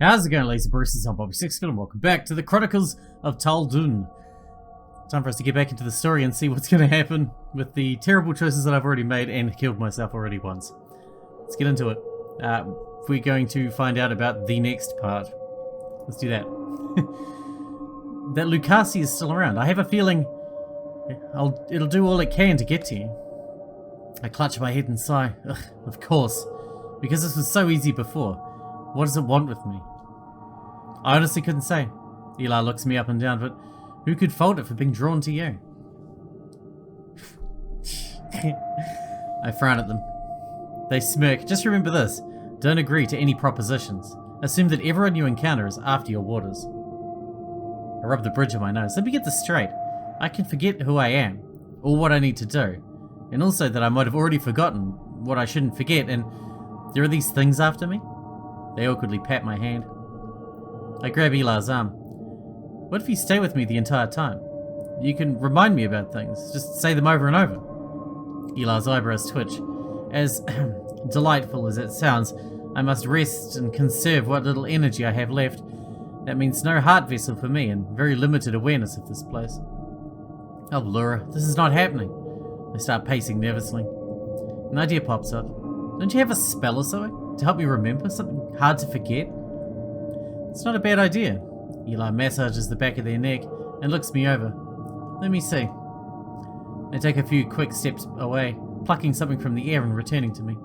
How's it going, lazy Bruces? I'm Bobby Sixkilla and welcome back to the Chronicles of Tal'Dun. Time for us to get back into the story and see what's going to happen with the terrible choices that I've already made and killed myself already once. Let's get into it. We're going to find out about the next part. Let's do that. That Lucasi is still around. I have a feeling it'll do all it can to get to you. I clutch my head and sigh. Ugh, of course. Because this was so easy before. What does it want with me? I honestly couldn't say. Ilar looks me up and down, but who could fault it for being drawn to you? I frown at them. They smirk. Just remember this. Don't agree to any propositions. Assume that everyone you encounter is after your waters. I rub the bridge of my nose. Let me get this straight. I can forget who I am, or what I need to do, and also that I might have already forgotten what I shouldn't forget, and there are these things after me? They awkwardly pat my hand. I grab Ilar's arm. What if you stay with me the entire time? You can remind me about things. Just say them over and over. Ilar's eyebrows twitch. As delightful as it sounds, I must rest and conserve what little energy I have left. That means no heart vessel for me and very limited awareness of this place. Oh, Laura, this is not happening. I start pacing nervously. An idea pops up. Don't you have a spell or something? To help me remember? Something hard to forget? It's not a bad idea. Ilar massages the back of their neck and looks me over. Let me see. I take a few quick steps away, plucking something from the air and returning to me.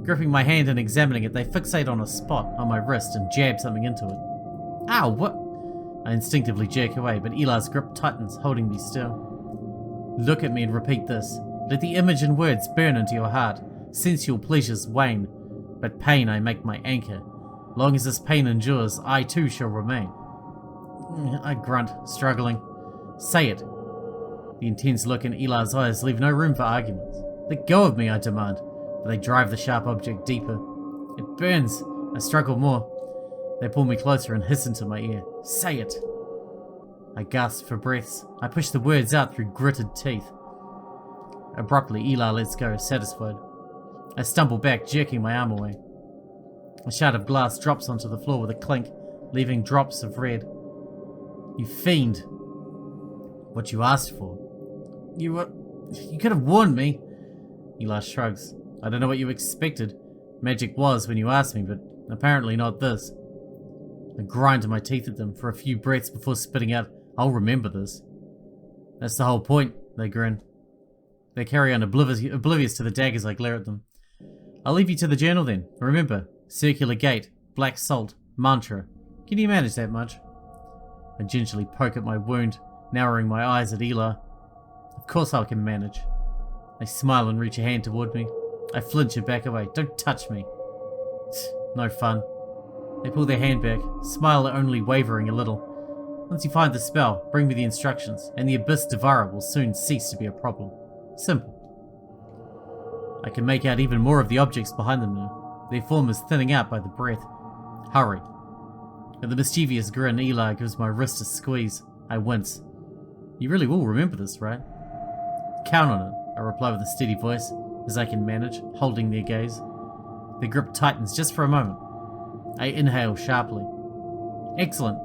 Gripping my hand and examining it, they fixate on a spot on my wrist and jab something into it. Ow, what? I instinctively jerk away, but Ilar's grip tightens, holding me still. Look at me and repeat this. Let the image and words burn into your heart. Sensual pleasures wane, but pain I make my anchor. Long as this pain endures, I too shall remain. I grunt, struggling. Say it. The intense look in Ilar's eyes leave no room for arguments. Let go of me, I demand, but they drive the sharp object deeper. It burns. I struggle more. They pull me closer and hiss into my ear. Say it. I gasp for breaths. I push the words out through gritted teeth. Abruptly, Ilar lets go, satisfied. I stumble back, jerking my arm away. A shard of glass drops onto the floor with a clink, leaving drops of red. You fiend. What you asked for. You could have warned me. Ilar shrugs. I don't know what you expected. Magic was when you asked me, but apparently not this. I grind my teeth at them for a few breaths before spitting out, I'll remember this. That's the whole point, they grin. They carry on oblivious to the daggers I glare at them. I'll leave you to the journal then. Remember, circular gate, black salt, mantra. Can you manage that much? I gingerly poke at my wound, narrowing my eyes at Ilar. Of course I can manage. They smile and reach a hand toward me. I flinch and back away. Don't touch me. No fun. They pull their hand back, smile only wavering a little. Once you find the spell, bring me the instructions, and the Abyss Devourer will soon cease to be a problem. Simple. I can make out even more of the objects behind them now. Their form is thinning out by the breath. Hurry. At the mischievous grin, Ilar gives my wrist a squeeze. I wince. You really will remember this, right? Count on it, I reply with a steady voice, as I can manage, holding their gaze. Their grip tightens just for a moment. I inhale sharply. Excellent.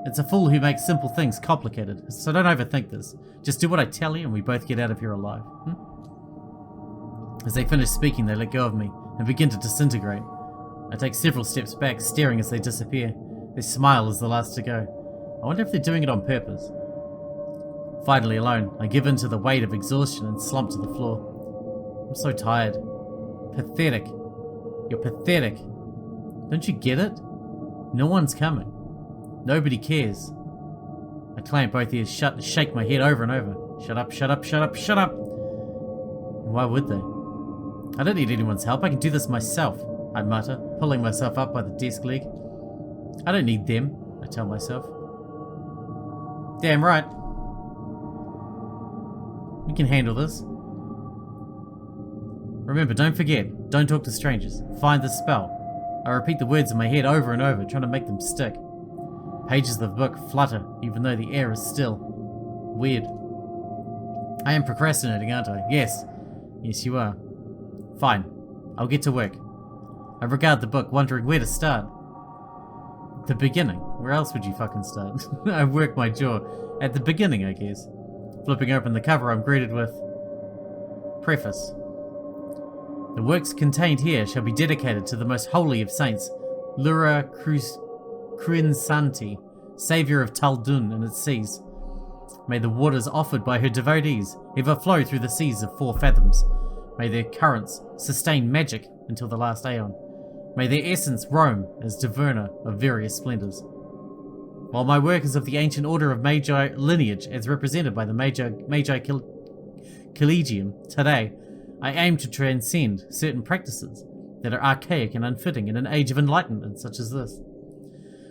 It's a fool who makes simple things complicated, so don't overthink this. Just do what I tell you and we both get out of here alive. As they finish speaking, they let go of me and begin to disintegrate. I take several steps back, staring as they disappear. Their smile is the last to go. I wonder if they're doing it on purpose. Finally alone, I give in to the weight of exhaustion and slump to the floor. I'm so tired. Pathetic. You're pathetic. Don't you get it? No one's coming. Nobody cares. I clamp both ears shut and shake my head over and over. Shut up, shut up, shut up, shut up. Why would they? I don't need anyone's help. I can do this myself, I mutter, pulling myself up by the desk leg. I don't need them, I tell myself. Damn right. We can handle this. Remember, don't forget, don't talk to strangers. Find the spell. I repeat the words in my head over and over, trying to make them stick. Pages of the book flutter, even though the air is still. Weird. I am procrastinating, aren't I? Yes. Yes, you are. Fine. I'll get to work. I regard the book, wondering where to start. The beginning. Where else would you fucking start? I work my jaw. At the beginning, I guess. Flipping open the cover, I'm greeted with... Preface. The works contained here shall be dedicated to the most holy of saints, Lura Cruinsanti, saviour of Tal'Dun and its seas. May the waters offered by her devotees ever flow through the seas of 4 fathoms. May their currents sustain magic until the last aeon. May their essence roam as Diverna of various splendours. While my work is of the ancient order of Magi lineage as represented by the Magi Collegium, today I aim to transcend certain practices that are archaic and unfitting in an age of enlightenment such as this.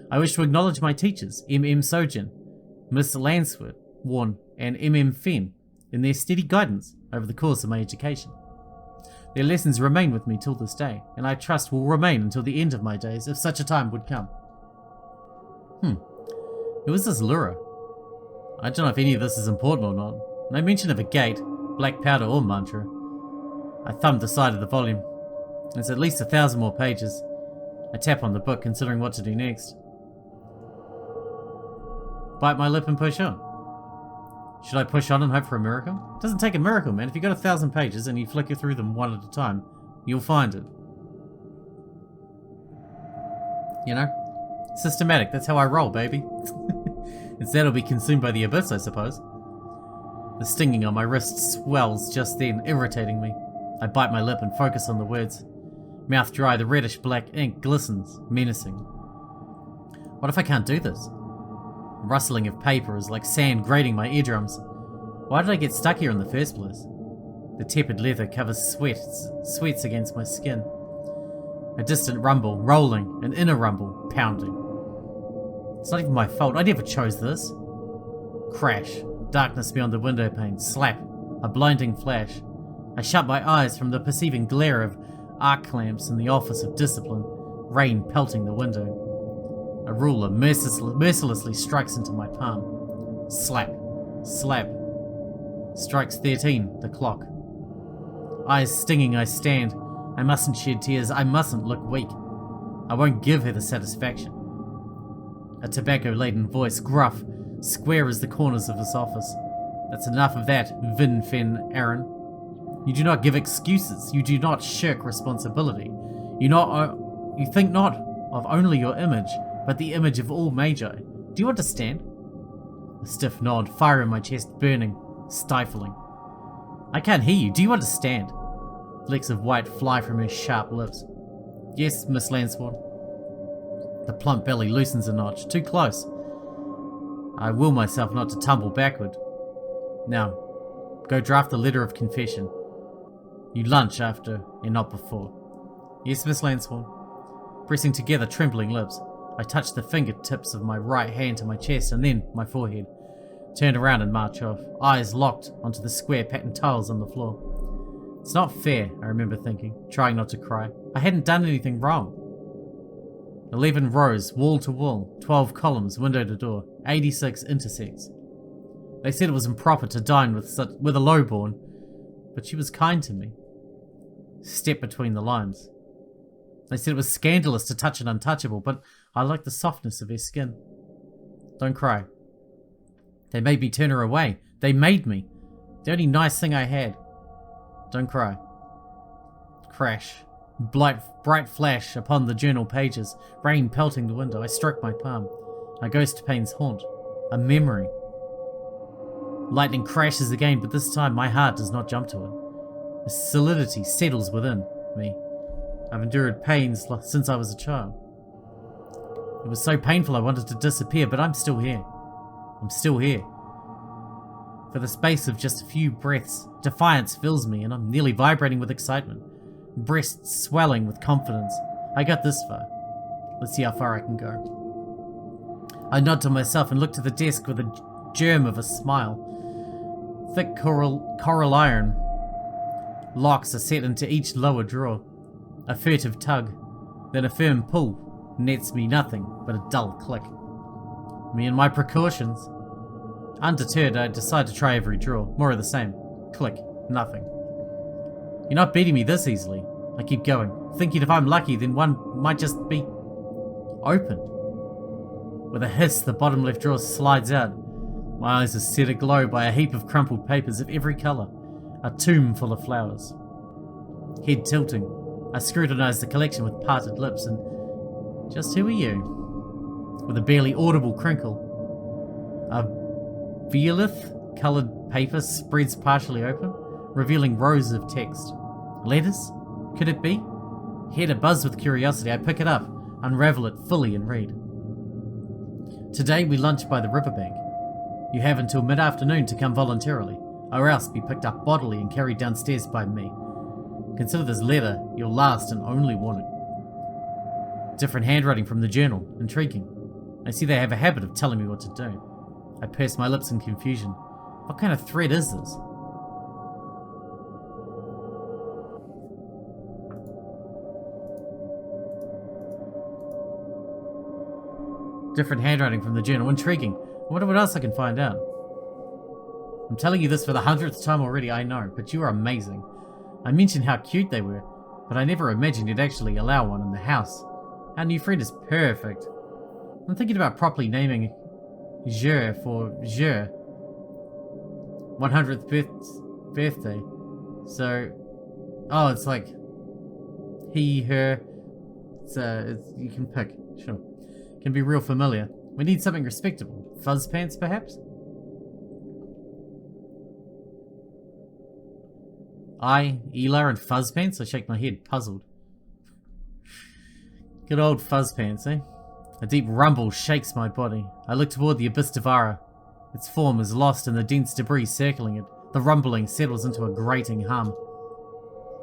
I wish to acknowledge my teachers, M.M. Sojin, Miss Lansford, Warren, and M.M. Fenn, in their steady guidance over the course of my education. Their lessons remain with me till this day, and I trust will remain until the end of my days, if such a time would come. Who is this Lura? I don't know if any of this is important or not. No mention of a gate, black powder or mantra. I thumbed the side of the volume. It's at least 1,000 more pages. I tap on the book, considering what to do next. Bite my lip and push on. Should I push on and hope for a miracle? It doesn't take a miracle, man. If you've got 1,000 pages and you flicker through them one at a time, you'll find it. You know? Systematic, that's how I roll, baby. Instead, I'll be consumed by the abyss, I suppose. The stinging on my wrist swells just then, irritating me. I bite my lip and focus on the words. Mouth dry, the reddish black ink glistens, menacing. What if I can't do this? The rustling of paper is like sand grating my eardrums. Why did I get stuck here in the first place? The tepid leather covers sweats against my skin. A distant rumble, rolling, an inner rumble, pounding. It's not even my fault, I never chose this. Crash, darkness beyond the window pane, slap, a blinding flash. I shut my eyes from the perceiving glare of arc lamps in the office of discipline, rain pelting the window. A ruler mercilessly strikes into my palm. Slap, slap. Strikes 13, the clock. Eyes stinging, I stand. I mustn't shed tears, I mustn't look weak. I won't give her the satisfaction. A tobacco-laden voice, gruff, square as the corners of this office. That's enough of that, Vyn Aaron. You do not give excuses, you do not shirk responsibility. You think not of only your image, but the image of all magi. Do you understand? A stiff nod, fire in my chest burning, stifling. I can't hear you, do you understand? Flecks of white fly from her sharp lips. Yes, Miss Lansford. The plump belly loosens a notch, too close. I will myself not to tumble backward. Now, go draft the letter of confession. You lunch after and not before. Yes, Miss Lansford. Pressing together trembling lips, I touch the fingertips of my right hand to my chest and then my forehead. Turn around and march off, eyes locked onto the square patterned tiles on the floor. It's not fair, I remember thinking, trying not to cry. I hadn't done anything wrong. 11 rows, wall to wall, 12 columns, window to door, 86 intersects. They said it was improper to dine with a lowborn, but she was kind to me. Step between the lines. They said it was scandalous to touch an untouchable, but I liked the softness of her skin. Don't cry. They made me turn her away. They made me. The only nice thing I had. Don't cry. Crash. Bright flash upon the journal pages. Rain pelting the window. I stroke my palm. A ghost pain's haunt. A memory. Lightning crashes again, but this time my heart does not jump to it. A solidity settles within me. I've endured pains since I was a child. It was so painful I wanted to disappear, but I'm still here. I'm still here. For the space of just a few breaths, defiance fills me and I'm nearly vibrating with excitement. Breasts swelling with confidence. I got this far. Let's see how far I can go. I nod to myself and look to the desk with a germ of a smile. Thick coral iron locks are set into each lower drawer. A furtive tug, then a firm pull nets me nothing but a dull click. Me and my precautions. Undeterred, I decide to try every drawer. More of the same. Click. Nothing. You're not beating me this easily. I keep going, thinking if I'm lucky, then one might just be open. With a hiss, the bottom left drawer slides out. My eyes are set aglow by a heap of crumpled papers of every colour. A tomb full of flowers. Head tilting, I scrutinise the collection with parted lips and... Just who are you? With a barely audible crinkle, a violet-coloured paper spreads partially open, revealing rows of text. Letters? Could it be? Head abuzz with curiosity, I pick it up, unravel it fully and read. Today we lunch by the riverbank. You have until mid-afternoon to come voluntarily, or else be picked up bodily and carried downstairs by me. Consider this letter your last and only warning. Different handwriting from the journal. Intriguing. I see they have a habit of telling me what to do. I purse my lips in confusion. What kind of threat is this? Different handwriting from the journal. Intriguing. I wonder what else I can find out. I'm telling you this for the 100th time already, I know, but you are amazing. I mentioned how cute they were, but I never imagined you'd actually allow one in the house. Our new friend is perfect. I'm thinking about properly naming Je for Je. 100th birthday. So, oh, it's like he, her. It's, you can pick. Sure. Can be real familiar. We need something respectable. Fuzz pants, perhaps? Ilar and fuzz pants? I shake my head, puzzled. Good old fuzz pants, eh? A deep rumble shakes my body. I look toward the abyss devourer. Its form is lost in the dense debris circling it. The rumbling settles into a grating hum.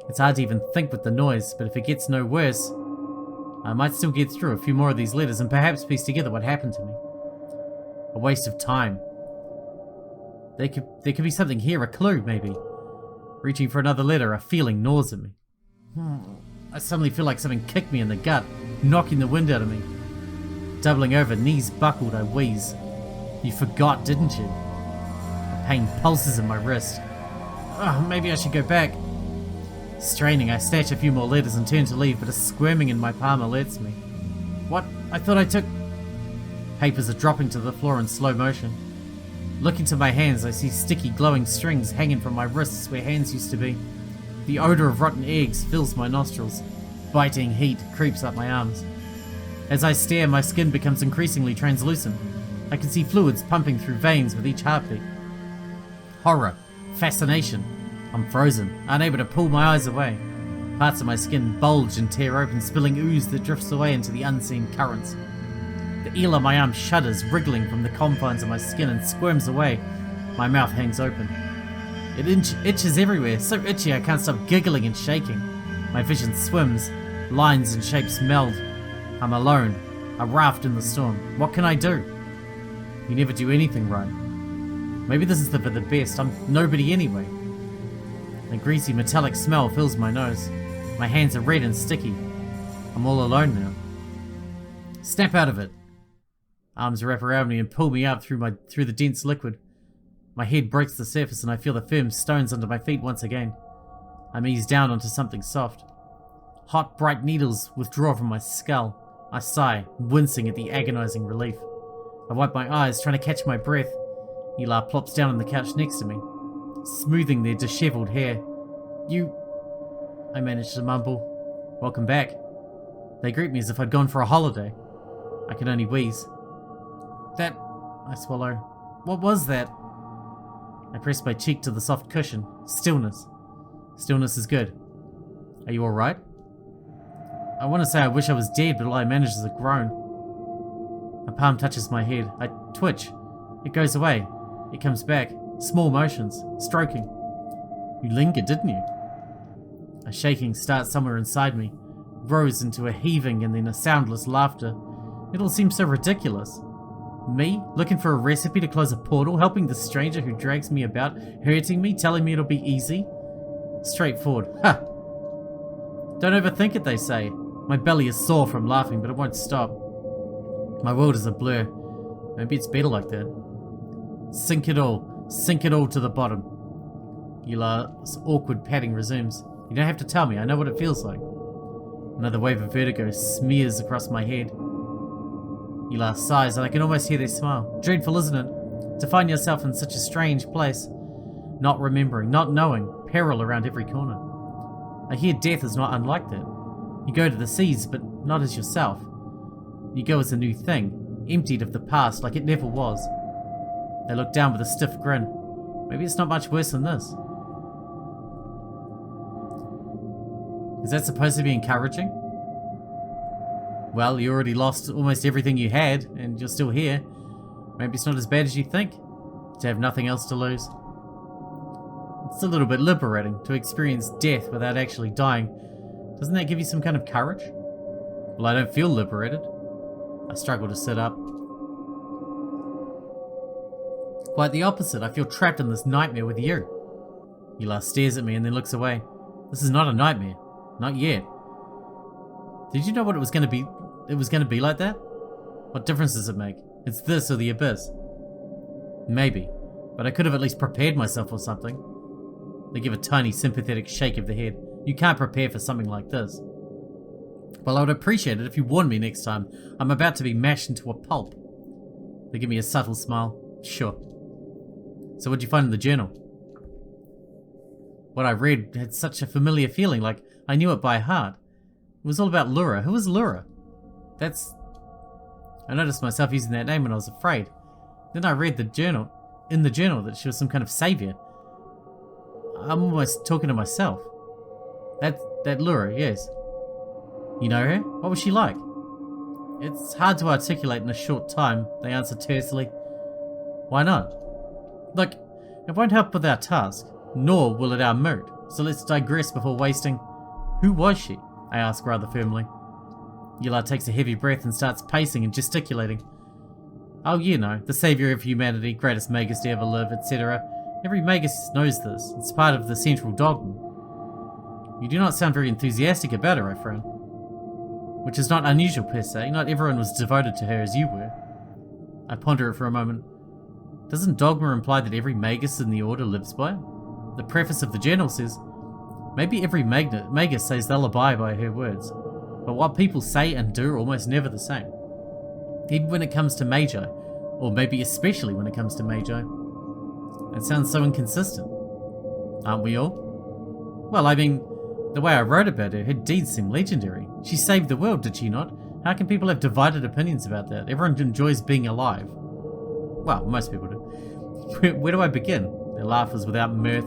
It's hard to even think with the noise, but if it gets no worse, I might still get through a few more of these letters and perhaps piece together what happened to me. A waste of time. There could be something here, a clue, maybe. Reaching for another letter, a feeling gnaws at me. I suddenly feel like something kicked me in the gut, knocking the wind out of me. Doubling over, knees buckled, I wheeze. You forgot, didn't you? The pain pulses in my wrist. Oh, maybe I should go back. Straining, I snatch a few more letters and turn to leave, but a squirming in my palm alerts me. What? I thought I took... Papers are dropping to the floor in slow motion. Looking to my hands, I see sticky, glowing strings hanging from my wrists where hands used to be. The odor of rotten eggs fills my nostrils. Biting heat creeps up my arms. As I stare, my skin becomes increasingly translucent. I can see fluids pumping through veins with each heartbeat. Horror. Fascination. I'm frozen, unable to pull my eyes away. Parts of my skin bulge and tear open, spilling ooze that drifts away into the unseen currents. The eel on my arm shudders, wriggling from the confines of my skin and squirms away. My mouth hangs open. It itches everywhere, so itchy I can't stop giggling and shaking. My vision swims, lines and shapes meld. I'm alone, a raft in the storm. What can I do? You never do anything right. Maybe this is for the best. I'm nobody anyway. A greasy metallic smell fills my nose. My hands are red and sticky. I'm all alone now. Snap out of it. Arms wrap around me and pull me up through the dense liquid. My head breaks the surface and I feel the firm stones under my feet once again. I'm eased down onto something soft. Hot, bright needles withdraw from my skull. I sigh, wincing at the agonizing relief. I wipe my eyes, trying to catch my breath. Ilar plops down on the couch next to me, smoothing their disheveled hair. You... I manage to mumble. Welcome back. They greet me as if I'd gone for a holiday. I can only wheeze. That... I swallow. What was that? I press my cheek to the soft cushion. Stillness. Stillness is good. Are you alright? I want to say I wish I was dead, but all I manage is a groan. A palm touches my head. I twitch. It goes away. It comes back. Small motions. Stroking. You lingered, didn't you? A shaking starts somewhere inside me. Rose into a heaving and then a soundless laughter. It all seems so ridiculous. Me, looking for a recipe to close a portal, helping the stranger who drags me about, hurting me, telling me it'll be easy? Straightforward. Ha! Don't overthink it, they say. My belly is sore from laughing, but it won't stop. My world is a blur. Maybe it's better like that. Sink it all to the bottom. Ilar's awkward patting resumes. You don't have to tell me, I know what it feels like. Another wave of vertigo smears across my head. Ilar sighs, and I can almost hear their smile. Dreadful, isn't it? To find yourself in such a strange place. Not remembering, not knowing, peril around every corner. I hear death is not unlike that. You go to the seas, but not as yourself. You go as a new thing, emptied of the past like it never was. They look down with a stiff grin. Maybe it's not much worse than this. Is that supposed to be encouraging? Well, you already lost almost everything you had, and you're still here. Maybe it's not as bad as you think, to have nothing else to lose. It's a little bit liberating to experience death without actually dying. Doesn't that give you some kind of courage? Well, I don't feel liberated. I struggle to sit up. Quite the opposite. I feel trapped in this nightmare with you. Ilar stares at me and then looks away. This is not a nightmare. Not yet. Did you know what it was going to be? It was going to be like that? What difference does it make? It's this or the abyss. Maybe. But I could have at least prepared myself for something. They give a tiny sympathetic shake of the head. You can't prepare for something like this. Well, I would appreciate it if you warned me next time. I'm about to be mashed into a pulp. They give me a subtle smile. Sure. So what'd you find in the journal? What I read had such a familiar feeling, like I knew it by heart. It was all about Lura. Who is Lura? I noticed myself using that name when I was afraid. Then I read in the journal that she was some kind of savior. I'm almost talking to myself. That Lura, yes. You know her? What was she like? It's hard to articulate in a short time, they answered tersely. Why not? Look, it won't help with our task, nor will it our mood, so let's digress before wasting... Who was she? I ask rather firmly. Ilar takes a heavy breath and starts pacing and gesticulating. Oh, you know, the saviour of humanity, greatest magus to ever live, etc. Every magus knows this. It's part of the central dogma. You do not sound very enthusiastic about her, I frown. Which is not unusual per se. Not everyone was devoted to her as you were. I ponder it for a moment. Doesn't dogma imply that every magus in the order lives by it? The preface of the journal says, maybe every magus says they'll abide by her words, but what people say and do are almost never the same. Even when it comes to magi, or maybe especially when it comes to magi. It sounds so inconsistent. Aren't we all? Well, I mean, the way I wrote about her deeds seem legendary. She saved the world, did she not? How can people have divided opinions about that? Everyone enjoys being alive. Well, most people do. Where do I begin? Their laugh was without mirth.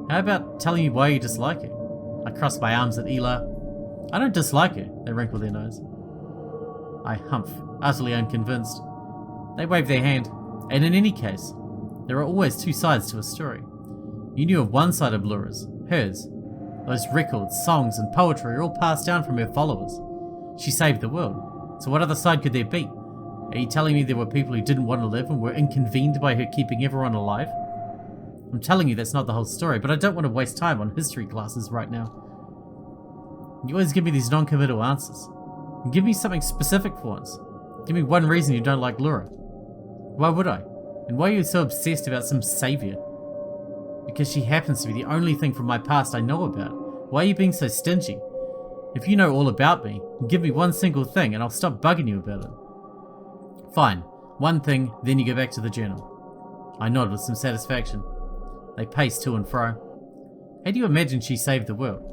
How about telling me why you dislike her? I cross my arms at Ilar. I don't dislike her. They wrinkle their nose. I humph, utterly unconvinced. They wave their hand. And in any case, there are always two sides to a story. You knew of one side of Lura's, hers. Those records, songs, and poetry are all passed down from her followers. She saved the world. So what other side could there be? Are you telling me there were people who didn't want to live and were inconvened by her keeping everyone alive? I'm telling you that's not the whole story, but I don't want to waste time on history classes right now. You always give me these non-committal answers. Give me something specific for once. Give me one reason you don't like Lura. Why would I? And why are you so obsessed about some savior? Because she happens to be the only thing from my past I know about. Why are you being so stingy? If you know all about me, give me one single thing and I'll stop bugging you about it. Fine. One thing, then you go back to the journal. I nod with some satisfaction. They pace to and fro. How do you imagine she saved the world?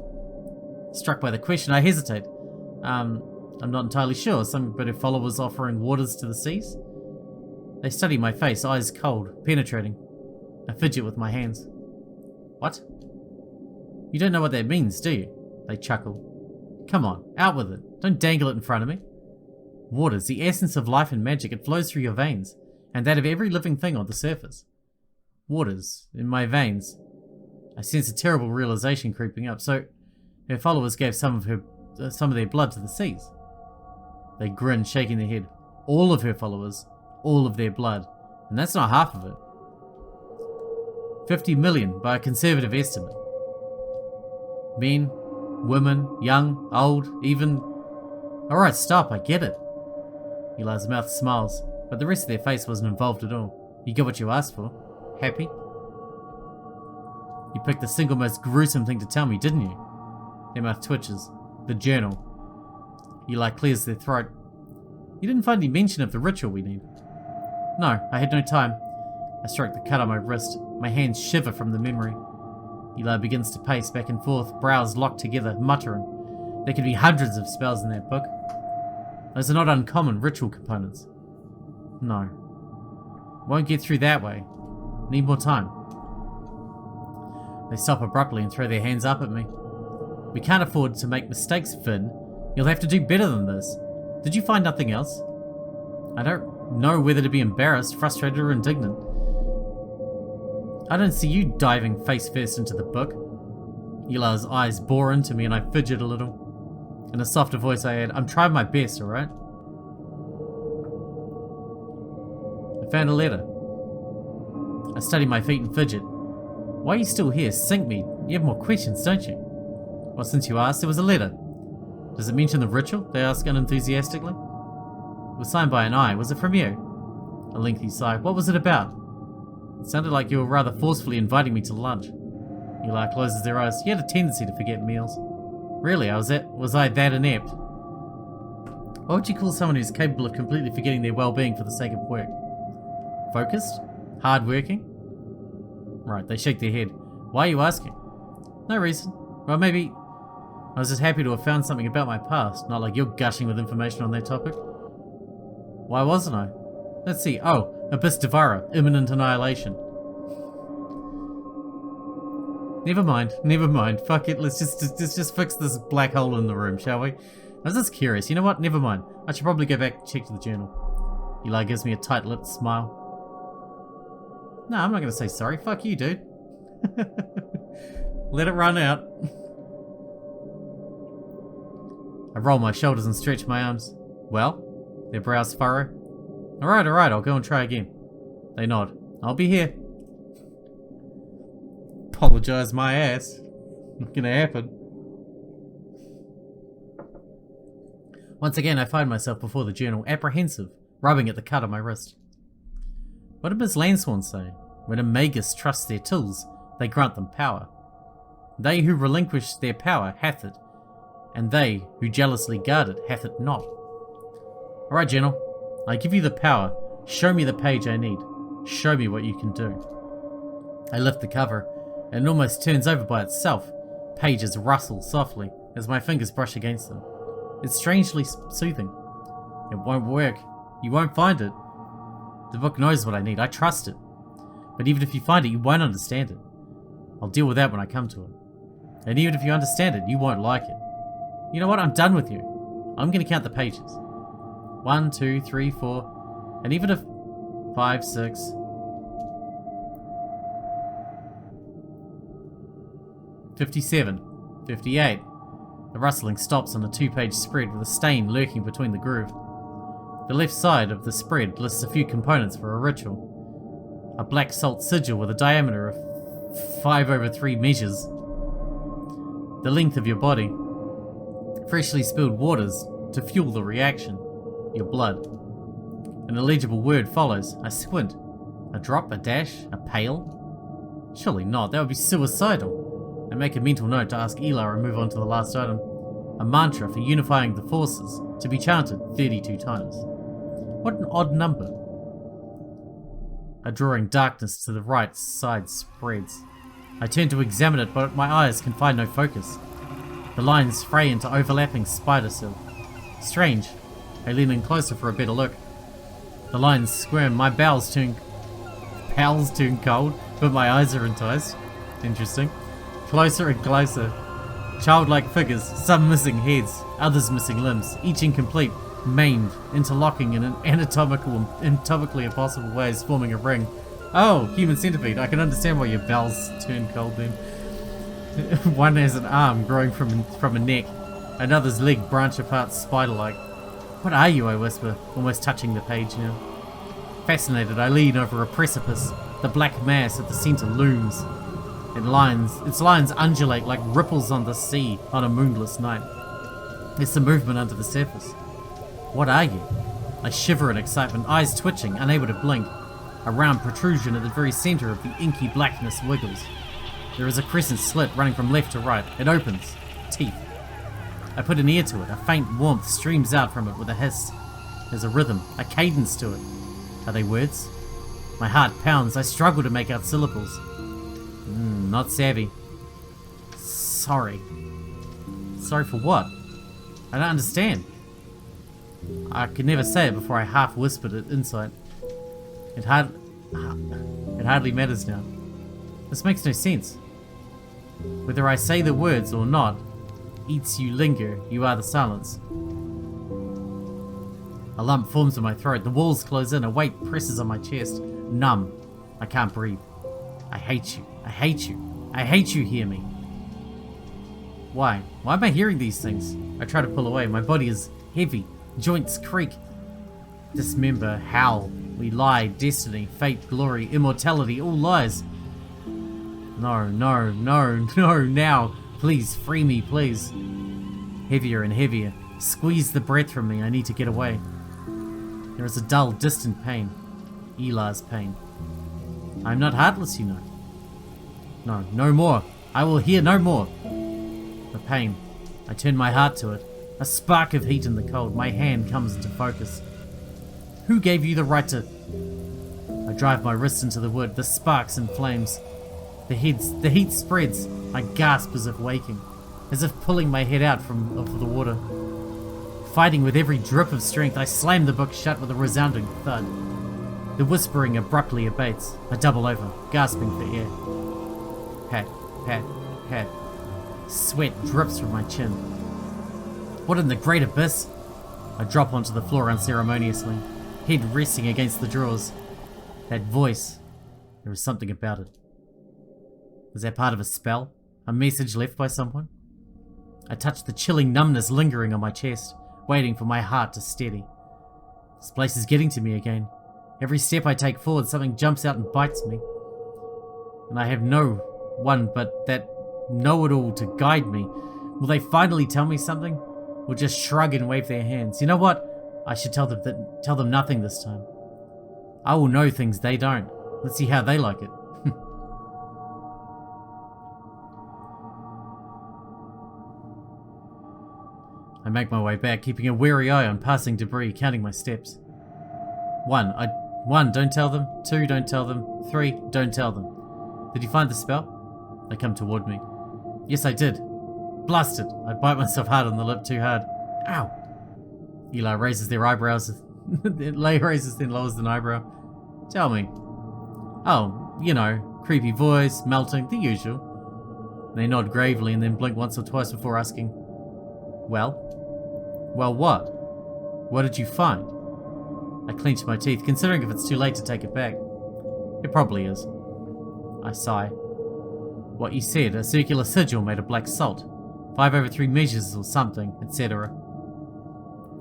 Struck by the question, I hesitate. I'm not entirely sure. Some bit of followers offering waters to the seas? They study my face, eyes cold, penetrating. I fidget with my hands. What? You don't know what that means, do you? They chuckle. Come on, out with it. Don't dangle it in front of me. Water's the essence of life and magic. It flows through your veins, and that of every living thing on the surface. Water's in my veins. I sense a terrible realization creeping up. So, her followers gave some of their blood to the seas. They grin, shaking their head. All of her followers, all of their blood, and that's not half of it. 50 million by a conservative estimate. Men, women, young, old, even... Alright, stop, I get it. Ilar's mouth smiles, but the rest of their face wasn't involved at all. You got what you asked for. Happy? You picked the single most gruesome thing to tell me, didn't you? Their mouth twitches. The journal. Ilar clears their throat. You didn't find any mention of the ritual we need. No, I had no time. I stroke the cut on my wrist. My hands shiver from the memory. Ilar begins to pace back and forth, brows locked together, muttering. There could be hundreds of spells in that book. Those are not uncommon ritual components. No. Won't get through that way. Need more time. They stop abruptly and throw their hands up at me. We can't afford to make mistakes, Vyn. You'll have to do better than this. Did you find nothing else? I don't know whether to be embarrassed, frustrated, or indignant. I don't see you diving face first into the book. Ilar's eyes bore into me and I fidget a little. In a softer voice I add, I'm trying my best, alright? I found a letter. I study my feet and fidget. Why are you still here? Sink me. You have more questions, don't you? Well, since you asked, there was a letter. Does it mention the ritual? They ask unenthusiastically. It was signed by an I. Was it from you? A lengthy sigh. What was it about? It sounded like you were rather forcefully inviting me to lunch. Ilar closes their eyes. You had a tendency to forget meals. Really, was I that inept? What would you call someone who's capable of completely forgetting their well-being for the sake of work? Focused? Hard-working? Right, they shake their head. Why are you asking? No reason. Well, maybe I was just happy to have found something about my past, not like you're gushing with information on that topic. Why wasn't I? Let's see. Oh, Abyss Devourer, imminent annihilation. Never mind. Fuck it, let's just fix this black hole in the room, shall we? I was just curious. You know what? Never mind. I should probably go back and check to the journal. Ilar gives me a tight-lipped smile. No, I'm not going to say sorry. Fuck you, dude. Let it run out. I roll my shoulders and stretch my arms. Well? Their brows furrow. Alright, I'll go and try again. They nod. I'll be here. Apologize my ass. Not gonna happen. Once again, I find myself before the journal, apprehensive, rubbing at the cut on my wrist. What did Miss Lansworn say? When a magus trusts their tools, they grant them power. They who relinquish their power hath it, and they who jealously guard it hath it not. Alright, General, I give you the power. Show me the page I need. Show me what you can do. I lift the cover, and it almost turns over by itself. Pages rustle softly as my fingers brush against them. It's strangely soothing. It won't work. You won't find it. The book knows what I need. I trust it. But even if you find it, you won't understand it. I'll deal with that when I come to it. And even if you understand it, you won't like it. You know what? I'm done with you. I'm going to count the pages. 1, 2, 3, 4, and even if 5, 6. 57, 58. The rustling stops on a 2-page spread with a stain lurking between the groove. The left side of the spread lists a few components for a ritual. A black salt sigil with a diameter of 5/3 measures. The length of your body. Freshly spilled waters to fuel the reaction. Your blood. An illegible word follows. I squint. A drop, a dash, a pail? Surely not, that would be suicidal. I make a mental note to ask Ilar and move on to the last item. A mantra for unifying the forces, to be chanted 32 times. What an odd number. A drawing darkness to the right side spreads. I turn to examine it, but my eyes can find no focus. The lines fray into overlapping spider silk. Strange. I lean in closer for a better look. The lines squirm, my bowels turn cold, but my eyes are enticed. Interesting. Closer and closer. Childlike figures, some missing heads, others missing limbs, each incomplete, maimed, interlocking in an anatomically impossible ways, forming a ring. Oh, human centipede. I can understand why your bowels turn cold then. One has an arm growing from a neck, another's leg branch apart spider-like. What are you, I whisper, almost touching the page now. Fascinated, I lean over a precipice. The black mass at the centre looms. Its lines undulate like ripples on the sea on a moonless night. There's some movement under the surface. What are you? I shiver in excitement, eyes twitching, unable to blink. A round protrusion at the very centre of the inky blackness wiggles. There is a crescent slit running from left to right. It opens. Teeth. I put an ear to it. A faint warmth streams out from it with a hiss. There's a rhythm, a cadence to it. Are they words? My heart pounds. I struggle to make out syllables. Not savvy. Sorry. Sorry for what? I don't understand. I could never say it before I half whispered it inside. It hardly matters now. This makes no sense. Whether I say the words or not, eats you linger, you are the silence. A lump forms in my throat, the walls close in, a weight presses on my chest. Numb. I can't breathe. I hate you. I hate you. I hate you, hear me. Why? Why am I hearing these things? I try to pull away. My body is heavy. Joints creak. Dismember, howl. We lie, destiny, fate, glory, immortality, all lies. No, no, no, no, now. Please, free me, please. Heavier and heavier. Squeeze the breath from me. I need to get away. There is a dull, distant pain. Ilar's pain. I am not heartless, you know. No, no more. I will hear no more. The pain. I turn my heart to it. A spark of heat in the cold. My hand comes into focus. Who gave you the right to... I drive my wrist into the wood. The sparks and flames. The heat spreads. I gasp as if waking. As if pulling my head out of the water. Fighting with every drip of strength, I slam the book shut with a resounding thud. The whispering abruptly abates. I double over, gasping for air. Pat, pat, pat. Sweat drips from my chin. What in the great abyss? I drop onto the floor unceremoniously, head resting against the drawers. That voice, there was something about it. Was that part of a spell? A message left by someone? I touch the chilling numbness lingering on my chest, waiting for my heart to steady. This place is getting to me again. Every step I take forward, something jumps out and bites me. And I have no one but that know-it-all to guide me. Will they finally tell me something? Or just shrug and wave their hands? You know what? I should tell them nothing this time. I will know things they don't. Let's see how they like it. I make my way back, keeping a wary eye on passing debris, counting my steps. 1, don't tell them. 2, don't tell them. 3, don't tell them. Did you find the spell? They come toward me. Yes, I did. Blast it. I bite myself hard on the lip, too hard. Ow! Ilar raises their eyebrows. Raises then lowers an eyebrow. Tell me. Oh, you know, creepy voice, melting, the usual. They nod gravely and then blink once or twice before asking, Well? Well, what? What did you find? I clench my teeth, considering if it's too late to take it back. It probably is. I sigh. What you said, a circular sigil made of black salt. 5/3 measures or something, etc.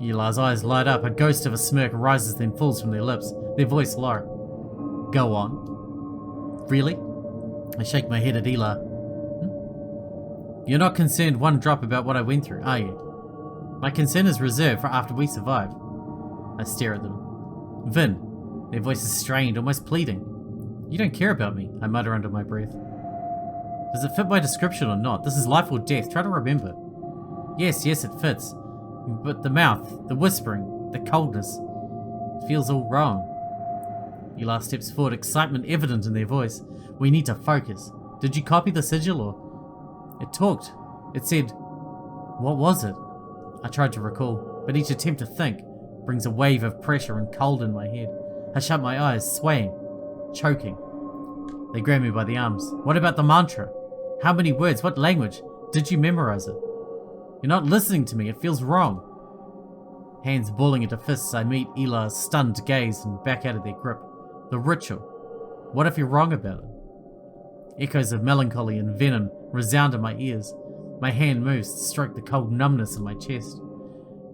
Ilar's eyes light up, a ghost of a smirk rises then falls from their lips, their voice low. Go on. Really? I shake my head at Ilar. You're not concerned one drop about what I went through, are you? My concern is reserved for after we survive. I stare at them. Vyn. Their voices strained, almost pleading. You don't care about me, I mutter under my breath. Does it fit my description or not? This is life or death, try to remember. Yes, it fits. But the mouth, the whispering, the coldness. It feels all wrong. Ilar steps forward, excitement evident in their voice. We need to focus. Did you copy the sigil or... It talked. It said... What was it? I tried to recall, but each attempt to think brings a wave of pressure and cold in my head. I shut my eyes, swaying, choking. They grab me by the arms. What about the mantra? How many words? What language? Did you memorize it? You're not listening to me. It feels wrong. Hands balling into fists, I meet Ilar's stunned gaze and back out of their grip. The ritual. What if you're wrong about it? Echoes of melancholy and venom resound in my ears. My hand moves to stroke the cold numbness in my chest.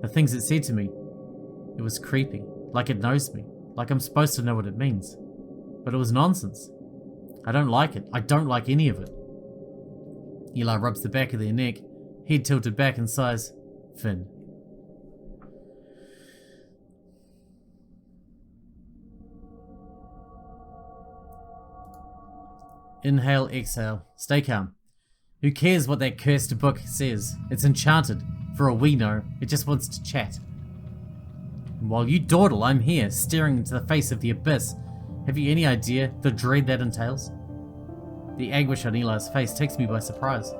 The things it said to me, it was creepy, like it knows me, like I'm supposed to know what it means. But it was nonsense. I don't like it. I don't like any of it. Ilar rubs the back of their neck, head tilted back and sighs, Vyn. Inhale, exhale. Stay calm. Who cares what that cursed book says? It's enchanted. For all we know, it just wants to chat. And while you dawdle, I'm here, staring into the face of the abyss. Have you any idea the dread that entails? The anguish on Ilar's face takes me by surprise.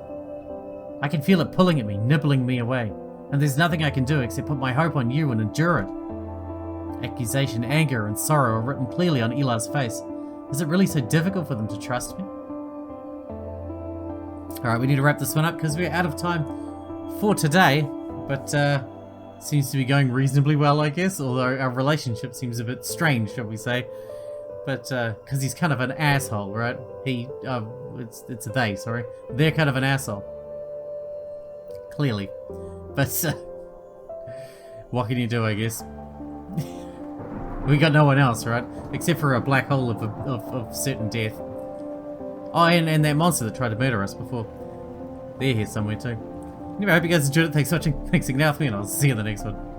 I can feel it pulling at me, nibbling me away, and there's nothing I can do except put my hope on you and endure it. Accusation, anger, and sorrow are written clearly on Ilar's face. Is it really so difficult for them to trust me? Alright, we need to wrap this one up because we're out of time for today, but seems to be going reasonably well, I guess, although our relationship seems a bit strange, shall we say. But, because he's kind of an asshole, right? It's a they, sorry. They're kind of an asshole. Clearly. But, what can you do, I guess? We got no one else, right? Except for a black hole of certain death. Oh, and that monster that tried to murder us before. They're here somewhere too. Anyway, I hope you guys enjoyed it. Thanks for watching. Thanks for hanging out with me, and I'll see you in the next one.